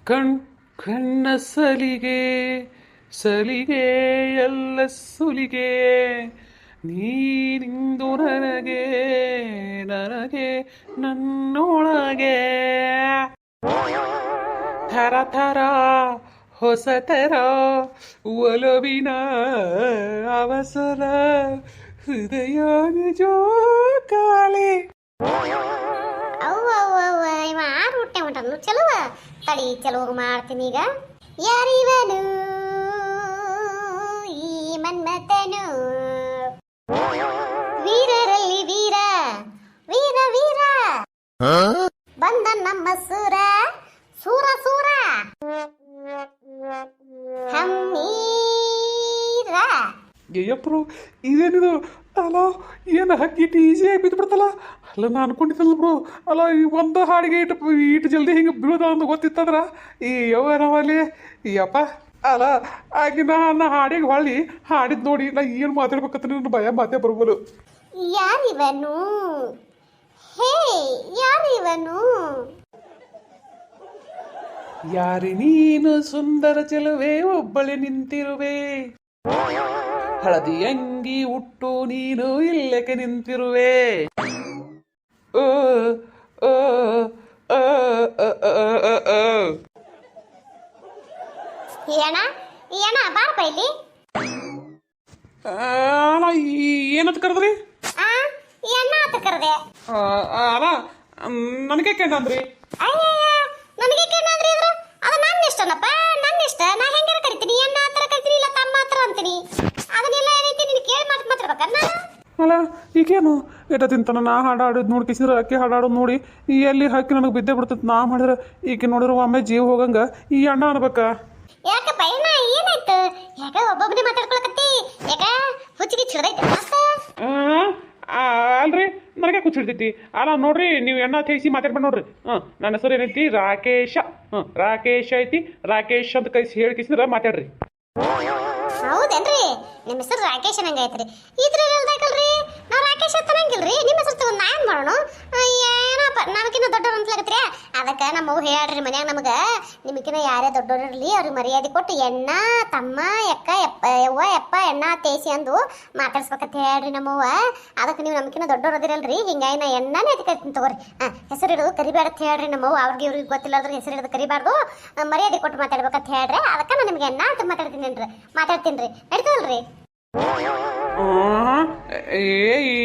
ಕಣ್ ಕಣ್ಣ ಸಲಿಗೆ ಸಲಿಗೆ ಎಲ್ಲ ಸುಲಿಗೆ ನೀನಿಂದು ನನಗೆ ನನಗೆ ನನ್ನೊಳಗೆ ಥರ ಥರ ಹೊಸ ಥರ ಒಲವಿನ ಅವಸರ ಹೃದಯ ಜೋಕಾಲಿ. ಅವ್ವ ಅವ್ವ ಅವ್ವ ಇವ ಆರು ಹುಟ್ಟೆ ಹೊಂಟನು ಚಲುವ ತಡಿ ಚಲುವ ಮಾಡ್ತೀನಿ ಈಗ. ಯಾರಿವನು ಈ ಮನ್ಮಥನು ವೀರರಲ್ಲಿ ವೀರ ವೀರ ವೀರ ಬಂದ ನಮ್ಮ ಸೂರ ಸೂರ ಸೂರ ಹಮ್ಮೀರ. ಅಯ್ಯಪ್ಪರು ಇದೇನಿದು ಅಲ್ಲ, ಏನು ಹಕ್ಕಿಟ್ಟು ಈಸಿಯಾಗಿ ಬಿದ್ದು ಬಿಡ್ತಲ್ಲ. ಅಲ್ಲ ನಾನು ಅನ್ಕೊಂಡಿದ್ದಲ್ಲ ಬ್ರೋ, ಅಲ್ಲ ಈ ಒಂದು ಹಾಡಿಗೆ ಇಟ್ಟು ಜಲ್ದಿ ಹಿಂಗೆ ಬೀಳೋದ ಅಂತ ಗೊತ್ತಿತ್ತಂದ್ರ ಈ ಯವ್ವನವಲ್ಲಿ ಈ ಅಪ್ಪ ಅಲ್ಲ ಆಗಿ ನಾ ಹಾಡಿಗೆ ಹೊಳ್ಳಿ ಹಾಡಿದ್ ನೋಡಿ ನಾ ಏನು ಮಾತಾಡ್ಬೇಕಂತ ನನ್ನ ಭಯ ಮಾತೇ ಬರ್ಬೋದು. ಯಾರಿವನು ಹೇ ಯಾರಿವನು? ಯಾರಿ ನೀನು ಸುಂದರ ಚೆಲುವೆ ಒಬ್ಬಳೆ ನಿಂತಿರುವೆ, ಹಳದಿ ಅಂಗಿ ಉಟ್ಟು ನೀನು ಇಲ್ಲಕ್ಕೆ ನಿಂತಿರುವೆ. ಓ ಓ ಓ ಏನ ಏನ ಬಾರಪ್ಪ ಇಲ್ಲಿ. ಏನಂತ ಕರೆದ್ರಿ? ಎಣ್ಣ ಅಂತ ಕರೆದೆ. ಅಲ್ಲ ನನಗೆ ಕೇಳಂದ್ರಿ. ಅಯ್ಯಯ್ಯ ನನಗೆ ಕೇಳಂದ್ರಿ ಅಂದ್ರೆ ಅದು ನನ್ನ ಇಷ್ಟನಪ್ಪ, ನನ್ನ ಇಷ್ಟ. ನಾ ಹೆಂಗಾರ ಕರಿತೀನಿ, ಎಣ್ಣ ಹತ್ರ ಕರಿತೀನಿ, ಇಲ್ಲ ತಮ್ಮ ಹತ್ರ ಅಂತೀನಿ. ಅದನ್ನೆಲ್ಲ ಏನೈತಿ ನೀನು ಕೇಳಿ ಮಾತಾಡ್ಬೇಕ ನಾನು. ಅಲ್ಲ ಈಗೇನು ಏಟ ತಿಂತಾನ ನಾ ಹಾಡಾಡೋದು ನೋಡಿ ಕಿಸಿದ್ರೆ ಅಕ್ಕಿ ಹಾಡಾಡೋದು ನೋಡಿ ಈ ಎಲ್ಲಿ ಹಾಕಿ ನನಗೆ ಬಿದ್ದೆ ಬಿಡ್ತೈತೆ. ನಾ ಮಾಡಿದ್ರೆ ಈಕೆ ನೋಡಿದ್ರೆ ಒಮ್ಮೆ ಜೀವ ಹೋಗಂಗ ಈ ಅಣ್ಣ ಅನ್ಬೇಕ. ಯಾಕಪ್ಪ ಏನ ಏನಾಯ್ತು? ಯಾಕ ಒಬ್ಬೊಬ್ಬನೇ ಮಾತಾಡ್ಕೊಳಕತ್ತಿ? ಯಾಕ ಹುಚ್ಚಿಗೆ ಚಿಡದೈತೆ ಮತ್ತ? ಅಲ್ರಿ ನನಗೆ ಕೂಚಿಡ್ತೈತಿ. ಅಲ್ಲ ನೋಡ್ರಿ ನೀವು ಎಣ್ಣ ತೇಗಿಸಿ ಮಾತಾಡ್ಬೇಡಿ ನೋಡ್ರಿ. ನನ್ನ ಹೆಸರು ಏನೈತಿ ರಾಕೇಶ. ರಾಕೇಶ ಐತಿ, ರಾಕೇಶ್ ಅಂತ ಕೈಸಿ ಹೇಳಿ ಕಿಸಿದ್ರೆ ಮಾತಾಡ್ರಿ. ಹೌದೇನ್ರಿ? ನಿಮ್ಮ ಹೆಸರು ರಾಕೇಶ್ ಅನ್ನಂಗೈತ್ರಿ. ಇದ್ರಲ್ಲಿ ಹೇಳ್ದಾಕಲ್ರಿ ನಾವು ರಾಕೇಶ್ ಅಂತ ಅನ್ನಂಗಿಲ್ರಿ. ನಿಮ್ಮ ಹೆಸರು ತಗೊಂಡು ನಾ ಏನು ಮಾಡೋಣ? ಏನಪ್ಪ ನಮಗಿನ್ನ ದೊಡ್ಡವ್ರು ಅನ್ಸ್ಲಾಗತ್ರಿ. ಅದಕ್ಕೆ ನಮ್ಮವು ಹೇಳ್ರಿ ಮನ್ಯಾಗ ನಮಗೆ ನಿಮಗಿನ್ನ ಯಾರೇ ದೊಡ್ಡವ್ರು ಇರಲಿ ಅವ್ರಿಗೆ ಮರ್ಯಾದೆ ಕೊಟ್ಟು ಎಣ್ಣ ತಮ್ಮ ಎಕ್ಕ ಎಪ್ಪ ಯವ್ವ ಎಪ್ಪ ಎಣ್ಣ ತೇಸಿ ಅಂದು ಮಾತಾಡ್ಸ್ಬೇಕಂತ ಹೇಳ್ರಿ ನಮ್ಮವ್ವ. ಅದಕ್ಕೆ ನೀವು ನಮಗಿನ್ನ ದೊಡ್ಡವ್ರು ಅದಿರಲ್ರಿ, ಹಿಂಗಾಗಿ ನಾ ಎಣ್ಣನೇ ಎತ್ಕೈತೀನಿ ತಗೋರಿ. ಹೆಸರು ಇಡೋದು ಕರಿಬೇಡ ಅಂತ ಹೇಳ್ರಿ ನಮ್ಮವ್ವ. ಅವ್ರಿಗೆ ಇವ್ರಿಗೆ ಗೊತ್ತಿಲ್ಲದ್ರೆ ಹೆಸರು ಇಡೋದು ಕರಿಬಾರ್ದು, ಮರ್ಯಾದೆ ಕೊಟ್ಟು ಮಾತಾಡ್ಬೇಕಂತ ಹೇಳ್ರಿ. ಅದಕ್ಕೆ ನಾನು ನಿಮ್ಗೆ ಎಣ್ಣ ಅಂತ ಮಾತಾಡ್ತೀನಿ ರೀ. ನಡೀತದಲ್ರಿ? ಏ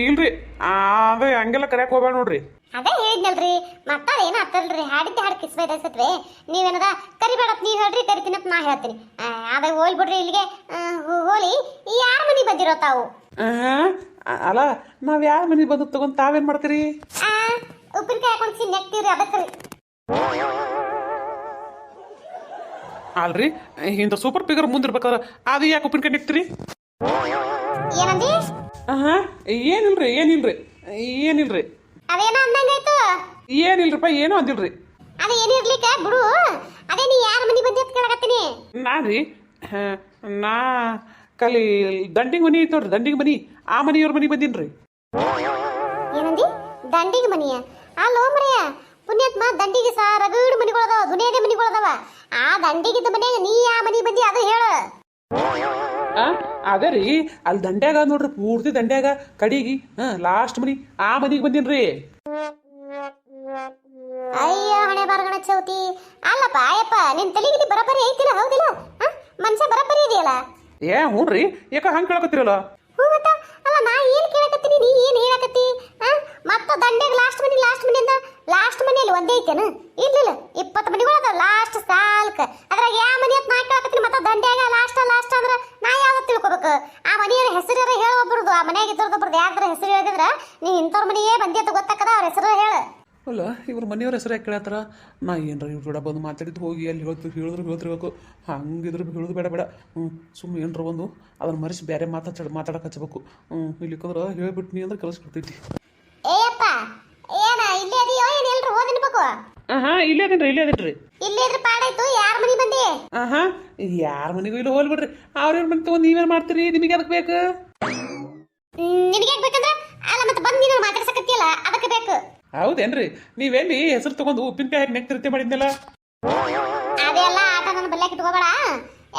ಇಲ್ರಿ, ಅದೇ ಹಂಗೆಲ್ಲ ಕರೆಯಕ್ಕೆ ಹೋಗ್ಬೇಡ ನೋಡ್ರಿ. ಅದೇ ಹೇಳಿದ್ನಲ್ರಿ, ಮತ್ತ ಏನೋ ಹತ್ತಲ್ರಿ. ಹಾಡಿದ್ದೆ ಹಾಡು ಕಿಸ್ಬೇಕೈಸತ್ರಿ. ನೀವೇನದ ಕರಿಬೇಡತ್ ನೀವು ಹೇಳ್ರಿ, ಕರಿತೀನತ್ ನಾ ಹೇಳ್ತೀನಿ. ಅದಾಗ ಹೋಲ್ ಬಿಡ್ರಿ ಇಲ್ಲಿಗೆ. ಹೋಲಿ ಯಾರ ಮನೆ ಬಂದಿರೋ ತಾವು? ಅಲ್ಲ ನಾವ್ ಯಾರ ಮನೆಗೆ ಬಂದು ತಗೊಂಡ್ ತಾವೇನ್ ಮಾಡ್ತೀರಿ? ಉಪ್ಪಿನಕಾಯಿ ಹಾಕೊಂಡು ಸಿನ್ನಕ್ತೀವ್ರಿ ಅದಕ್ಕೆ. ಅಲ್ರಿ ಇಂಥ ಸೂಪರ್ ಫಿಗರ್ ಮುಂದಿರ್ಬೇಕಾದ್ರೆ ಅದು ಯಾಕೆ ಉಪ್ಪಿನಕಾಯಿ ನಿಕ್ತೀರಿ? ಏನಂದಿ? ಏನಿಲ್ರಿ ಏನಿಲ್ರಿ ಏನಿಲ್ರಿ. ಅದೇನೋ ಅಂದಂಗಾಯ್ತು. ಏನಿಲ್ರಿಪ್ಪ ಏನೋ ಅಂದಿಲ್ರಿ. ಅದೇ ಏನಿರ್ಲಿಕ್ಕೆ ಬಿಡು. ಅದೇ ನೀ ಯಾರ ಮನೆ ಬಂದಿ ಅಂತ ಕೇಳಕತ್ತೀನಿ. ನಾನ್ರಿ ನಾ ಕಲಿ ದಂಡಿಗೆ ಮನಿ ಐತೆ ನೋಡ್ರಿ, ದಂಡಿಗೆ ಮನಿ ಆ ಮನಿಯವ್ರ ಮನೆಗೆ ಬಂದೀನ್ರಿ. ಏನಂದಿ? ದಂಡಿಗೆ ಮನಿಯ? ಅಲ್ಲೋ ಮರೆಯ ಪುಣ್ಯಾತ್ಮ, ದಂಡಿಗೆ ರಗಡು ಮನಿಗಳದಾವ, ದುನಿಯಾದ ಮನಿಗಳದಾವ. ಆ ದಂಡಿಗಿದ್ದ ಮನ್ಯಾಗ ನೀ ಯಾವ ಮನಿ ಬಂದಿ ಅದು ಹೇಳು. ಅದೇ ರೀ ಅಲ್ಲಿ ದಂಡ್ಯಾಗ ನೋಡ್ರಿ, ಪೂರ್ತಿ ದಂಡ್ಯಾಗ ಕಡಿಗಿ ಲಾಸ್ಟ್ ಮನಿ ಆ ಮನಿಗೆ ಬಂದೀನ್ರಿ. ಅಯ್ಯ ಹಣೆ ಬಾರಗಣ ಚೌತಿ. ಅಲ್ಲಪ್ಪ ಅಯ್ಯಪ್ಪ ನಿನ್ ತಲೆಗಿಲಿ ಬರಬರಿ ಐತಿಲ್ಲ, ಹೌದಿಲ್ಲ? ಮನುಷ್ಯ ಬರಬರಿ ಇದೆಯಲ್ಲ. ಹ್ಞೂನ್ರಿ, ಯಾಕ ಹಂಗೆ ಕೇಳಕತ್ತಿರಲ್ಲ? ಹ್ಞೂ ಮತ್ತ ಅಲ್ಲ ನಾ ಏನ್ ಕೇಳಕತ್ತೀನಿ, ನೀ ಏನ್ ಹೇಳಕತ್ತಿ? ಮತ್ತ ದಂಡ್ಯಾಗ ಲಾಸ್ಟ್ ಮನಿ ಅಂದ ಲಾಸ್ಟ್ ಮನಿಯಲ್ಲಿ ಒಂದೇ ಐತೇನು? ಇರ್ಲಿಲ್ಲ 20 ಮನಿಗಳು ಅದಾವ ಲಾಸ್ಟ್ ಸಾಲ್ಕ. ಅದ್ರಾಗ ಯಾವ ಮನಿ ಅಂತ ನಾ ಕೇಳಕತ್ತೀನಿ. ಮತ್ತ ದಂಡ್ಯಾಗ ಲಾಸ್ಟ್ ಅಂದ್ರ ನಾ ಯಾವ್ದು ತಿಳ್ಕೊಬೇಕು? ಆ ಮನೆಯವ್ರ ಹೆಸರು ಹೇಳ ಒಬ್ಬರದು, ಆ ಮನ್ಯಾಗ ಇದ್ದವ್ರದ್ದು ಯಾರ್ದಾರ ಹೆಸರು ಹೇಳಿದ್ರ ನೀ ಇಂಥವ್ರ ಮನೆಯೇ ಬಂದಿ ಅಂತ ಗೊತ್ತಾಕದ, ಅವ್ರ ಹೆಸರು ಹೇಳ. ಅಲ್ಲ ಇವ್ರ ಮನೆಯವ್ರ ಹೆಸರು ಯಾಕೆ ಕೇಳತ್ತಾರ? ನಾ ಏನ್ರ ಇವ್ರ ಕೂಡ ಬಂದು ಮಾತಾಡಿದ್ದು ಹೋಗಿ ಅಲ್ಲಿ ಹೇಳಿದ್ರಬೇಕು. ಹಂಗಿದ್ರೆ ಹೇಳೋದು ಬೇಡ ಬೇಡ. ಸುಮ್ಮನೆ ಏನರ ಒಂದು ಅದನ್ನ ಮರೆಸಿ ಬೇರೆ ಮಾತಾಡಕ್ಕೆ ಹಚ್ಚಬೇಕು. ಇಲ್ಲಿಕ್ಕಂದ್ರೆ ಹೇಳ್ಬಿಟ್ನಿ ಅಂದ್ರೆ ಕೆಲಸ ಕೊಡ್ತೈತಿ. ಏಯಪ್ಪ ಏನ ಇಲ್ಲೇ ಅದೀಯೋ ಏನು ಎಲ್ರು ಓದಿನ್ಬೇಕು? ಇಲ್ಲೇ ಅದೇನ್ರಿ. ಇಲ್ಲೇ ಇದ್ರೆ ಪಾಡಾಯ್ತು. ಯಾರ ಮನೆ ಬಂದಿ? ಯಾರ ಮನೆಗೂ ಇಲ್ಲ, ಹೋಲ್ಬಿಡ್ರಿ. ಅವ್ರ ಮನೆ ತಗೊಂಡು ನೀವೇನು ಮಾಡ್ತೀರಿ? ನಿಮಗೆ ಅದಕ್ಕೆ ಬೇಕು? ನಿನಗೆ ಬೇಕಂದ್ರೆ ಅಲ್ಲ ಮತ್ತೆ ಬಂದು ನೀನು ಮಾತಾಡ್ಸಕತ್ತಿಯಲ್ಲ ಅದಕ್ಕೆ ಬೇಕು. ಹೌದೇನ್ರಿ? ನೀವೆಲ್ಲಿ ಹೆಸರು ತಗೊಂಡು ಉಪ್ಪಿನಕಾಯಿ ಹಾಕಿ ನೆಕ್ತಿರ್ತಿ ಮಾಡಿದ್ನಲ್ಲ? ಅದ ತಲೆಯಾಗ ಇಟ್ಕೋಬೇಡ.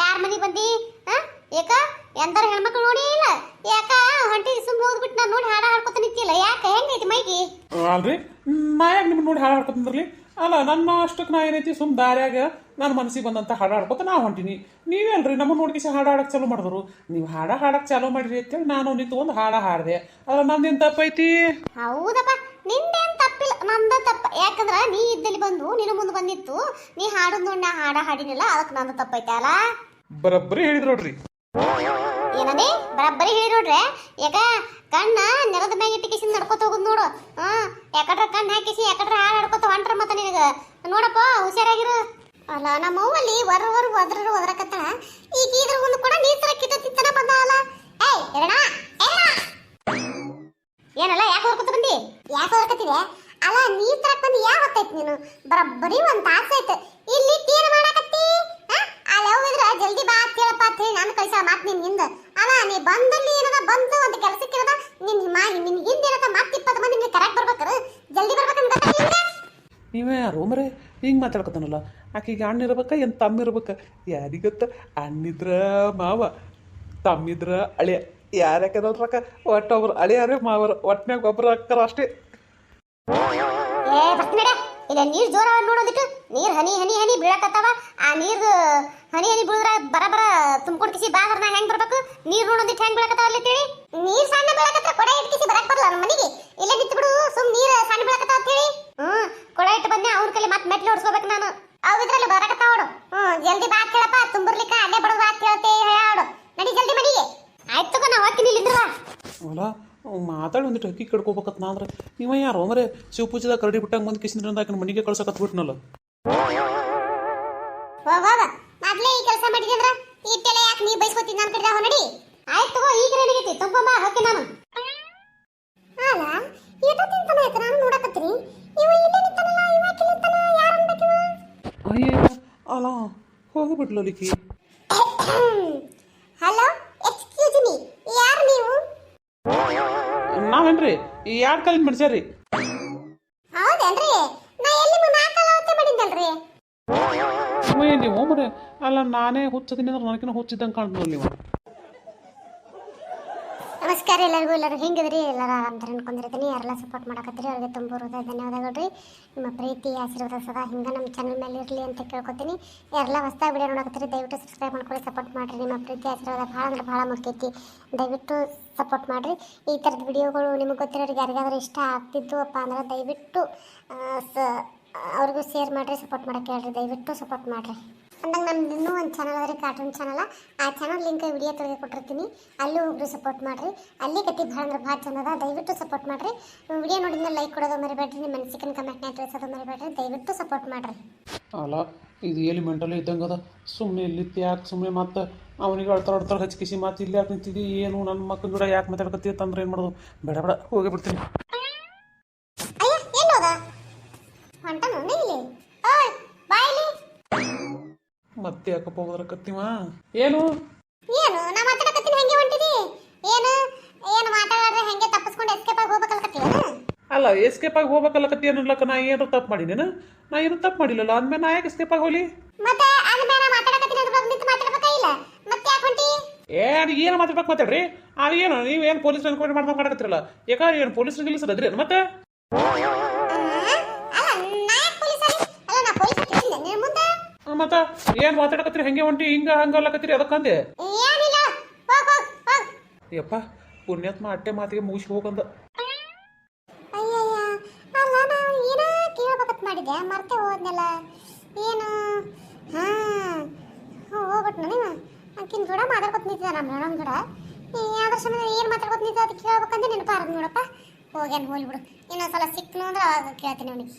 ಯಾರ ಮನೆಗೆ ಬಂದಿ? ಯಾಕ ಎಂದಾರ ಹೆಣ್ಮಕ್ಳು ನೋಡಿ ಇಲ್ಲ? ಯಾಕ ಹೊಂಟಿ ಸುಮ್ಮನೆ ಹೋಗ್ಬಿಟ್ಟು ನಾನು ನೋಡಿ ಹಾಡ ಹಾಡ್ಕೊತ ನಿಂತಿಲ್ಲ? ಯಾಕೆ ಹೆಂಗೈತಿ ಮೈಗಿ? ಅಲ್ರಿ ನಾ ಯಾಕೆ ನಿಮ್ಮನ್ನ ನೋಡಿ ಹಾಡು ಹಾಡ್ಕೊತಂದ್ರಲಿ? ಅಲ್ಲ ನನ್ನ ಅಷ್ಟಕ್ಕೆ ನಾ ಏನೈತಿ ಸುಮ್ ದಾರ್ಯಾಗ ನನ್ನ ಮನಸ್ಸಿಗೆ ಬಂದಂತ ಹಾಡು ಹಾಡ್ಕೊತ ನಾ ಹೊಂಟೀನಿ. ನೀವೇನ್ರಿ ನಮ್ಮನ್ನ ನೋಡ್ಕಿಸಿ ಹಾಡು ಹಾಡಕ್ಕೆ ಚಾಲೂ ಮಾಡಿದ್ರು. ನೀವು ಹಾಡಕ್ಕೆ ಚಾಲೂ ಮಾಡಿರಿ ಅಂತೇಳಿ ನಾನು ನಿಂತು ಒಂದು ಹಾಡು ಹಾಡಿದೆ. ಅಲ್ಲ ನಂದೇನು ತಪ್ಪೈತಿ? ಹೌದಪ್ಪ, ನಿಂದೇನು ತಪ್ಪಿಲ್ಲ, ನಂದ ತಪ್ಪ. ಯಾಕಂದ್ರ ನೀ ಇದ್ದಲ್ಲಿ ಬಂದು ನಿನ್ನ ಮುಂದೆ ಬಂದಿತ್ತು, ನೀ ಹಾಡದ್ ನೋಡಿ ನಾ ಹಾಡ ಹಾಡಿನಿಲ್ಲ, ಅದಕ್ಕೆ ನಂದು ತಪ್ಪೈತೆ ಅಲ್ಲ? ಬರಬ್ಬರಿ ಹೇಳಿದ್ರು ನೋಡ್ರಿ. ಏನಂದಿ? ಬರಬ್ಬರಿ ಹೇಳಿ ನೋಡ್ರೆ. ಯಾಕ ಕಣ್ಣ ನೆಲದ ಮ್ಯಾಗ ಇಟ್ಟಿಕಿಸಿ ನಡ್ಕೊತ ಹೋಗುದು ನೋಡು. ಯಾಕಡ್ರ ಕಣ್ಣು ಹಾಕಿಸಿ ಯಾಕಡ್ರ ಹಾಡು ಹಾಡ್ಕೊತ ಹೊಂಟ್ರ ಮತ್ತ ನಿನಗ ನೋಡಪ್ಪ ಹುಷಾರಾಗಿರು. ಅಲ್ಲ ನಮ್ಮ ಅವ್ವಲ್ಲಿ ಒದ್ರಕತ್ತಾಳ. ಈಗ ಇದ್ರ ಮುಂದೆ ಕೂಡ ನೀ ತರ ಕಿತ್ತನ ಬಂದ ಅಲ್ಲ. ಏಯ್ ಎರಡ ಏನಲ್ಲ ಯಾಕೆ ಹೊರ್ಕೊತ ಬಂದಿ? ಯಾಕೆ ಹೊರ್ಕತ್ತಿದೆ? ಅಲ್ಲ ನೀ ತರಕ್ ಬಂದು ಯಾವ ಹೊತ್ತೈತಿ ನೀನು? ಬರಬ್ಬರಿ ಒಂದ್ ತಾಸ ಆಯ್ತು. ಇಲ್ಲಿ ಏನ್ ಮಾಡಾಕತ್ತಿ? ಅಲ್ಲಿ ಹೋಗಿದ್ರ ಜಲ್ದಿ ಬಾ ಅಂತ ಹೇಳಪ್ಪ ಅಂತ ಹೇಳಿ ನಾನು ಕಳ್ಸ ಮಾತ್ ನಿನ್ ಹಿಂದ. ಅಲ್ಲ ನೀ ಬಂದಲ್ಲಿ ಏನದ ಬಂದು ಒಂದು ಕೆಲಸಕ್ಕೆ ಇರದ ನಿನ್ ಹಿಂದ ಏನದ ಮತ್ತೆ 20 ಮಂದಿ ನೀನು ಕರೆಕ್ಟ್ ಬರ್ಬೇಕಾರ, ಜಲ್ದಿ ಬರ್ಬೇಕಂತ ಗೊತ್ತಾಗಿಲ್ಲ. ನೀವೇ ಯಾರು ಮರೆ ಹಿಂಗೆ ಮಾತಾಡ್ಕೊತಾನಲ್ಲ? ಆಕೆಗೆ ಅಣ್ಣ ಇರ್ಬೇಕ ಏನು ತಮ್ಮ ಇರ್ಬೇಕ? ಯಾರಿಗೊತ್ತ? ಅಣ್ಣಿದ್ರ ಮಾವ, ತಮ್ಮಿದ್ರ ಅಳಿಯ. ಯಾರ್ಯಾಕದಲ್ರಕ್ಕ ಒಟ್ಟೊಬ್ರು ಅಳಿಯಾರೇ ಮಾವರ, ಒಟ್ಟಿನಾಗ ಒಬ್ಬರು ಅಕ್ಕರ ಅಷ್ಟೇ. ಏ ಬರ್ತೀನಡ, ಇಲ್ಲ ನೀರ್ ಜೋರ ನೋಡೋದಿಟ್ಟು ನೀರ್ ಹನಿ ಹನಿ ಹನಿ ಬೀಳಕತ್ತಾವ. ಆ ನೀರ್ ಹನಿ ಹನಿ ಬೀಳಿದ್ರ ಬರಬರ ತುಂಬ್ಕೊಂಡ್ ಕಿಸಿ ಬಾಗರ್ನ ಹೆಂಗ್ ಬರ್ಬೇಕು? ನೀರ್ ನೋಡೋದಿಟ್ಟು ಹೆಂಗ್ ಬೀಳಕತ್ತಾವ ಅಲ್ಲಿ ತಿಳಿ? ನೀರ್ ಸಣ್ಣ ಬೀಳಕತ್ತ ಕೊಡ ಇಟ್ಕಿಸಿ ಬರಕ್ ಬರಲ್ಲ ನಮ್ಮ ಮನೆಗೆ. ಇಲ್ಲೇ ನಿಂತು ಬಿಡು, ಸುಮ್ ನೀರ್ ಸಣ್ಣ ಬೀಳಕತ್ತಾವ ಅಂತ ಹೇಳಿ. ಕೊಡ ಇಟ್ಟು ಬಂದೆ ಅವ್ರ ಕೈಲಿ ಮತ್ತೆ ಮೆಟ್ಲು ಹೊಡ್ಸ್ಕೋಬೇಕು ನಾನು. ಅವ್ ಇದ್ರಲ್ಲಿ ಬರಕತ್ತಾವ ನೋಡು. ಜಲ್ದಿ ಬಾ ಕೇಳಪ್ಪ, ತುಂಬರ್ಲಿಕ್ಕ ಅಡ್ಡೆ ಬಡೋದು ಬಾ ಕೇಳ್ತೇ ಹೇಳಾಡು. ನಡಿ ಜಲ್ದಿ ಮನೆಗೆ. ಆಯ್ತು ತಗೋ, ನಾ ಹೋಗ್ತೀನಿ ಇಲ್ಲಿಂದ್ರ. ಅಲ್ಲ ಮಾತಾಡಿ ಒಂದಿಟ್ಟು ಅಕ್ಕಿ ಕಡ್ಕೋಬೇಕತ್ ನಾ ಅಂದ್ರೆ ನೀವ ಯಾರೋ ಮರೆ ಶಿವಪೂಜೆದಾಗ ಕರಡಿ ಬಿಟ್ಟಂಗೆ ಬಂದು ಕಿಸಿದ್ರಿಂದ ಆಕಿನ ಮನೆಗೆ ಕಳ್ಸಕತ್ ಬಿಟ್ನಲ್ಲ. ಹೋಗ ಮೊದ್ಲೇ ಈ ಕೆಲಸ ಮಾಡಿದ್ರಿ ಅಂದ್ರ ಇಟ್ಟೆಲ್ಲ ಯಾಕೆ ನೀ ಬೈಸ್ಕೊತೀನಿ ನನ್ನ ಕಡೆ ನಡಿ. ಆಯ್ತು ತಗೋ, ಈಗ ಏನಾಗೈತಿ ತುಂಬಮ್ಮ ಹಾಕಿ ನಾನು. ಅಲ್ಲ ಏಟ ತಿಂತಾನ ಆಯ್ತು ನಾನು ನೋಡಕತ್ತೀನಿ. ಇವ ಇಲ್ಲೇ ನಿಂತಾನಲ್ಲ, ಇವ ಕಿಲ್ತಾನ, ಯಾರು ಅನ್ಬೇಕಿವ? ಅಯ್ಯ ಅಲ್ಲ ಹೋಗಿಬಿಟ್ಲು ಲಿಕ್ಕಿ. ಹಲೋ ಎಕ್ಸ್ಕ್ಯೂಸ್ ಮೀ, ಯಾರು ನೀವು? ನಾವೇನ್ರಿ ಈ ಯಾರು ಕಾಲಿನ ಮನುಷ್ಯರಿ? ಹೌದೇನ್ರಿ? ನಾ ಎಲ್ಲಿ ನಾಲ್ಕಲ್ಲ ಹೊತ್ತೆ ಮಾಡಿದ್ದಲ್ರಿ. ನೀವು ಮರೆ ಅಲ್ಲ ನಾನೇ ಹುಚ್ಚದಿನಿ ಅಂದ್ರೆ ನನಗಿನ ಹುಚ್ಚಿದ್ದಂಗೆ ಕಾಣ್ತಲ್ಲ ನೀವು. ನಮಸ್ಕಾರ ಎಲ್ಲರಿಗೂ. ಎಲ್ಲರೂ ಹೆಂಗಿದ್ರಿ? ಎಲ್ಲರೂ ಆರಾಮದಾರ ಅನ್ಕೊಂಡಿರ್ತೀನಿ. ಯಾರೆಲ್ಲ ಸಪೋರ್ಟ್ ಮಾಡಕತ್ತೀರಿ ಅವ್ರಿಗೆ ತುಂಬ ಹೃದಯ ಧನ್ಯವಾದಗಳು ರೀ. ನಿಮ್ಮ ಪ್ರೀತಿ ಆಶೀರ್ವಾದ ಸದಾ ಹಿಂಗೆ ನಮ್ಮ ಚಾನಲ್ ಮೇಲೆ ಇರಲಿ ಅಂತ ಕೇಳ್ಕೊತೀನಿ. ಯಾರೆಲ್ಲ ಹೊಸದಾಗಿ ವಿಡಿಯೋ ನೋಡಕತ್ತೀರಿ ದಯವಿಟ್ಟು ಸಬ್ಸ್ಕ್ರೈಬ್ ಮಾಡ್ಕೊಳ್ಳಿ, ಸಪೋರ್ಟ್ ಮಾಡಿರಿ. ನಿಮ್ಮ ಪ್ರೀತಿ ಆಶೀರ್ವಾದ ಭಾಳ ಅಂದ್ರೆ ಭಾಳ ಮುಖ್ಯೈತಿ, ದಯವಿಟ್ಟು ಸಪೋರ್ಟ್ ಮಾಡಿರಿ. ಈ ಥರದ ವಿಡಿಯೋಗಳು ನಿಮಗೆ ಗೊತ್ತಿರೋರಿಗೆ ಯಾರಿಗಾದ್ರೂ ಇಷ್ಟ ಆಗ್ತಿದ್ದು ಅಪ್ಪ ಅಂದ್ರೆ ದಯವಿಟ್ಟು ಅವ್ರಿಗೂ ಶೇರ್ ಮಾಡಿರಿ, ಸಪೋರ್ಟ್ ಮಾಡೋಕ್ಕೆ ಹೇಳ್ರಿ, ದಯವಿಟ್ಟು ಸಪೋರ್ಟ್ ಮಾಡಿರಿ. ಅಂದಾಗ ನಮ್ದು ಇನ್ನೂ ಒಂದು ಚಾನಲ್ ಅದ ರೀ, ಕಾರ್ಟೂನ್ ಚಾನಲ್. ಆ ಚಾನಲ್ ಲಿಂಕ್ ವಿಡಿಯೋ ತೆಗೆದು ಕೊಟ್ಟಿರ್ತೀನಿ, ಅಲ್ಲೂ ಒಬ್ರು ಸಪೋರ್ಟ್ ಮಾಡಿರಿ. ಅಲ್ಲಿ ಕತ್ತಿ ಭಾಳ ಅಂದ್ರೆ ಭಾಳ ಚಂದದ, ದಯವಿಟ್ಟು ಸಪೋರ್ಟ್ ಮಾಡಿರಿ. ವಿಡಿಯೋ ನೋಡಿದ್ಮೇಲೆ ಲೈಕ್ ಕೊಡೋದು ಮರಿಬೇಡ್ರಿ, ನಿಮ್ಮ ಮನಸ್ಸಿನ ಕಮೆಂಟ್ನ ತಿಳಿಸೋದು ಮರಿಬೇಡ್ರಿ, ದಯವಿಟ್ಟು ಸಪೋರ್ಟ್ ಮಾಡಿರಿ. ಅಲ್ಲ ಇದು ಎಲಿಮೆಂಟಲ್ಲಿ ಇದ್ದಂಗೆ ಅದ. ಸುಮ್ಮನೆ ಇಲ್ಲಿ ಯಾಕೆ ಸುಮ್ಮನೆ ಮತ್ತೆ ಅವನಿಗೆ ಅಳ್ತಾರ ಹಚ್ಕಿಸಿ ಮತ್ತೆ ಇಲ್ಲಿ ಯಾಕೆ ನಿಂತಿದ್ದಿ? ಏನು ನನ್ನ ಮಕ್ಕಳ ಕೂಡ ಯಾಕೆ ಮಾತಾಡ್ಕತ್ತಿ ಅಂತಂದ್ರೆ ಏನು ಮಾಡೋದು? ಬೇಡ ಬೇಡ ಹೋಗಿ ಬಿಡ್ತೀನಿ. ಅಯ್ಯ ಎಲ್ಲೋದ ಹೊಂಟನು ಇಲ್ಲಿ? ಓಯ್ ಬಾಯ್ಲಿ ಮತ್ತೆ ಯಾಕಪ್ಪ ಹೋದ್ರಕತ್ತೀವ? ಏನು ಏನು ನಾ ಮಾತಾಡಕತ್ತೀನಿ ಹಂಗೆ ಹೊಂಟಿದಿ? ಏನು ಏನು ಮಾತಾಡ್ರೆ ಹಂಗೆ ತಪ್ಪಿಸ್ಕೊಂಡು ಎಸ್ಕೇಪ್ ಆಗಿ ಹೋಗ್ಬೇಕಲ್ಕತ್ತೀಯನ? ಅಲ್ಲ ಎಸ್ಕೇಪ್ ಆಗಿ ಹೋಗ್ಬೇಕಲ್ಲಕತ್ತಿ ಅನ್ನೋಲ್ಲಕ್ಕ ನಾ ಏನು ತಪ್ಪು ಮಾಡಿನೇನು? ನಾ ಏನು ತಪ್ಪು ಮಾಡಿಲ್ಲಲ್ಲ, ಅಂದ್ಮೇಲೆ ನಾ ಯಾಕೆ ಎಸ್ಕೇಪ್ ಆಗಿ ಹೋಗ್ಲಿ? ಮತ್ತೆ ಅಂದ್ಮೇಲೆ ಮಾತಾಡಕತ್ತೀನಿ ಅಂತ ನಿಂತು ಮಾತಾಡ್ಬೇಕಾ ಇಲ್ಲ? ಮತ್ತೆ ಯಾಕೆ ಹೊಂಟಿ? ಅದು ಏನು ಮಾತಾಡ್ರಿ? ಅದೇನು ನೀವೇನು ಪೊಲೀಸ್ ಎನ್ಕ್ವೈರಿ ಮಾಡ್ದಂಗೆ ಮಾಡಕತ್ತಿರಲ್ಲ? ಯಾಕಂದ್ರೆ ಏನು ಪೊಲೀಸ್ ಗಿಲೀಸ್ ಅದ್ರಿ ಮತ್ತೆ? ಮತ್ತೆ ಏನು ಮಾತಾಡಕತ್ತೀರಿ ಹಂಗೆ ಹೊಂಟಿ ಹಿಂಗೆ ಹಂಗಲ್ಲಕತ್ತೀರಿ ಅದಕ್ಕಂದೆ? ಯಪ್ಪ ಪುಣ್ಯಾತ್ಮ ಅಟ್ಟೆ ಮಾತಿಗೆ ಮುಗಿಸಿ ಹೋಗಂದ. ಮಾಡಿದ್ದೆ ಮರ್ತೆ ಹೋದ್ನಲ್ಲ ಏನು? ಹೋಗ್ಬಿಟ್ಟು ನೀವ ಆಕಿನ ಕೂಡ ಮಾತಾಡ್ಕೊತ ನಿಂತಿದ್ದ ನಮ್ಮ ಮೇಡಮ್ ಕೂಡ. ಯಾವ್ದ್ರ ಸಮಯ ಏನು ಮಾತಾಡ್ಕೊತ ನಿಂತ ಅದಕ್ಕೆ ಕೇಳ್ಬೇಕಂತ ನೆನಪಾರ ನೋಡಪ್ಪ. ಹೋಗ್ಯಾನ ಹೋಗ್ಬಿಡು, ಇನ್ನೊಂದ್ಸಲ ಸಿಕ್ನು ಅಂದ್ರೆ ಅವಾಗ ಕೇಳ್ತೀನಿ ಅವನಿಗೆ.